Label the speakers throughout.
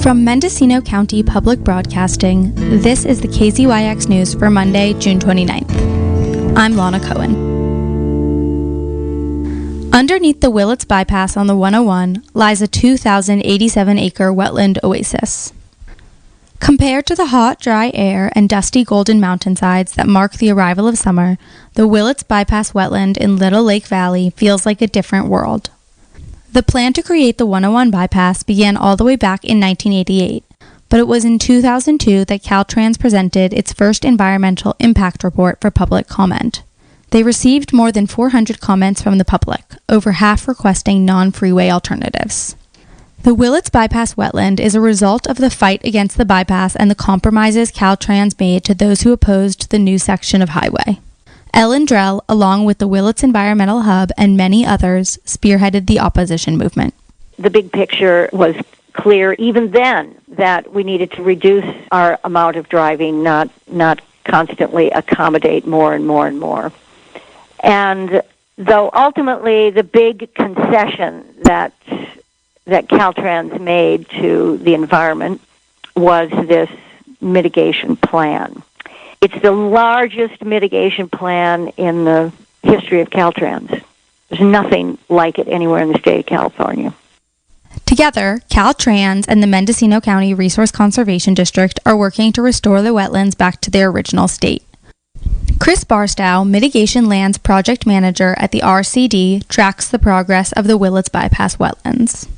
Speaker 1: From Mendocino County Public Broadcasting, this is the KZYX News for Monday, June 29th. I'm Lana Cohen. Underneath the Willits Bypass on the 101 lies a 2,087-acre wetland oasis. Compared to the hot, dry air and dusty golden mountainsides that mark the arrival of summer, the Willits Bypass wetland in Little Lake Valley feels like a different world. The plan to create the 101 bypass began all the way back in 1988, but it was in 2002 that Caltrans presented its first environmental impact report for public comment. They received more than 400 comments from the public, over half requesting non-freeway alternatives. The Willits Bypass wetland is a result of the fight against the bypass and the compromises Caltrans made to those who opposed the new section of highway. Ellen Drell, along with the Willits Environmental Hub and many others, spearheaded the opposition movement.
Speaker 2: The big picture was clear even then that we needed to reduce our amount of driving, not constantly accommodate more and more and more. And though ultimately the big concession that Caltrans made to the environment was this mitigation plan. It's the largest mitigation plan in the history of Caltrans. There's nothing like it anywhere in the state of California.
Speaker 1: Together, Caltrans and the Mendocino County Resource Conservation District are working to restore the wetlands back to their original state. Chris Barstow, Mitigation Lands Project Manager at the RCD, tracks the progress of the Willits Bypass wetlands.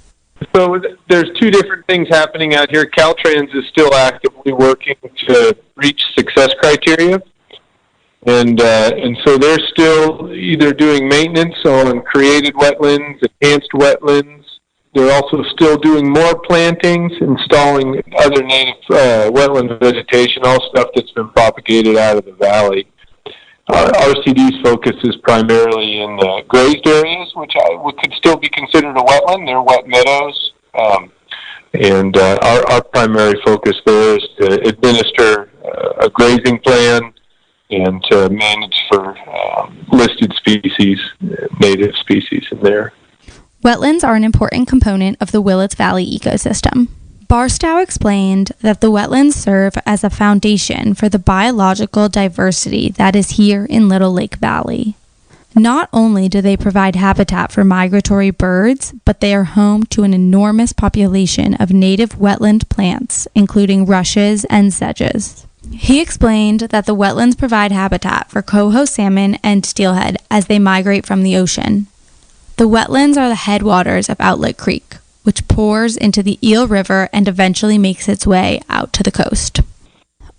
Speaker 3: So there's two different things happening out here. Caltrans is still actively working to reach success criteria, and so they're still either doing maintenance on created wetlands, enhanced wetlands. They're also still doing more plantings, installing other native wetland vegetation, all stuff that's been propagated out of the valley. RCD's focus is primarily in the grazed areas, which could still be considered a wetland. They're wet meadows. And our primary focus there is to administer a grazing plan and to manage for listed species, native species in there.
Speaker 1: Wetlands are an important component of the Willits Valley ecosystem. Barstow explained that the wetlands serve as a foundation for the biological diversity that is here in Little Lake Valley. Not only do they provide habitat for migratory birds, but they are home to an enormous population of native wetland plants, including rushes and sedges. He explained that the wetlands provide habitat for coho salmon and steelhead as they migrate from the ocean. The wetlands are the headwaters of Outlet Creek, which pours into the Eel River and eventually makes its way out to the coast.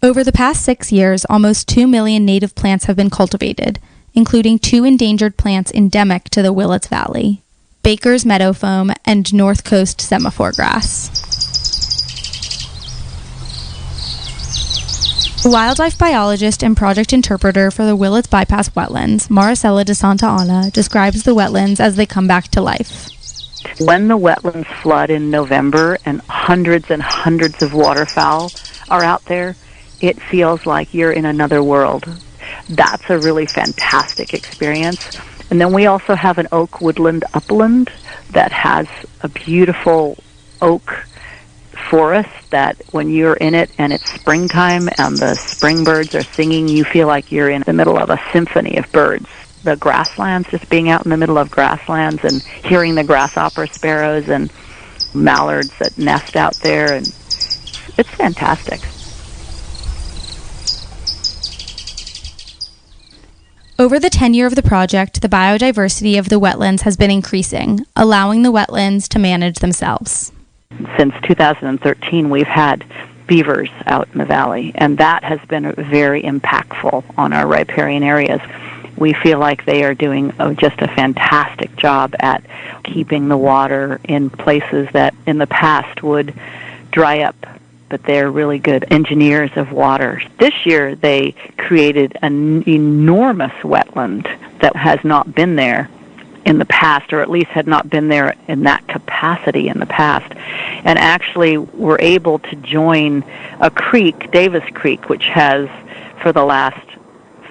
Speaker 1: Over the past 6 years, almost 2 million native plants have been cultivated, including 2 endangered plants endemic to the Willits Valley, Baker's meadow foam and North Coast semaphore grass. Wildlife biologist and project interpreter for the Willits Bypass wetlands, Maricela de Santa Ana, describes the wetlands as they come back to life.
Speaker 4: When the wetlands flood in November and hundreds of waterfowl are out there, it feels like you're in another world. That's a really fantastic experience. And then we also have an oak woodland upland that has a beautiful oak forest that when you're in it and it's springtime and the spring birds are singing, you feel like you're in the middle of a symphony of birds. The grasslands, just being out in the middle of grasslands and hearing the grasshopper sparrows and mallards that nest out there, and it's fantastic.
Speaker 1: Over the tenure of the project, the biodiversity of the wetlands has been increasing, allowing the wetlands to manage themselves.
Speaker 4: Since 2013, we've had beavers out in the valley, and that has been very impactful on our riparian areas. We feel like they are doing just a fantastic job at keeping the water in places that in the past would dry up, but they're really good engineers of water. This year they created an enormous wetland that has not been there in the past, or at least had not been there in that capacity in the past, and actually were able to join a creek, Davis Creek, which has for the last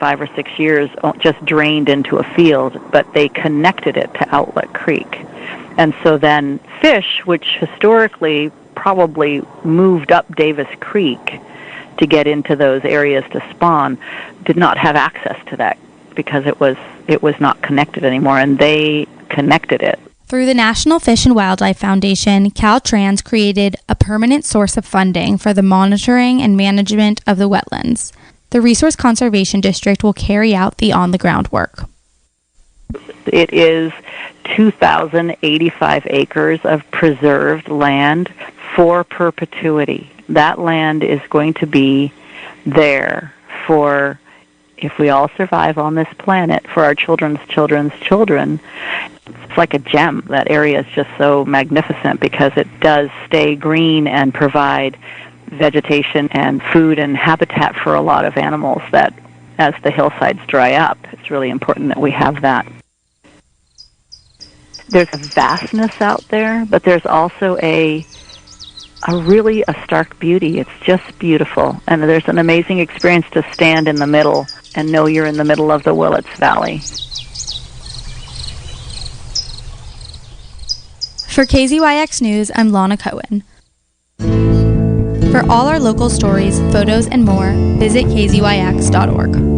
Speaker 4: 5 or 6 years just drained into a field, but they connected it to Outlet Creek. And so then fish, which historically probably moved up Davis Creek to get into those areas to spawn, did not have access to that because it was not connected anymore, and they connected it.
Speaker 1: Through the National Fish and Wildlife Foundation, Caltrans created a permanent source of funding for the monitoring and management of the wetlands. The Resource Conservation District will carry out the on-the-ground work.
Speaker 4: It is 2,085 acres of preserved land for perpetuity. That land is going to be there for, if we all survive on this planet, for our children's children's children. It's like a gem. That area is just so magnificent because it does stay green and provide vegetation and food and habitat for a lot of animals that, as the hillsides dry up, it's really important that we have that. There's a vastness out there, but there's also a stark beauty. It's just beautiful. And there's an amazing experience to stand in the middle and know you're in the middle of the Willits Valley.
Speaker 1: For KZYX News, I'm Lana Cohen. For all our local stories, photos, and more, visit kzyx.org.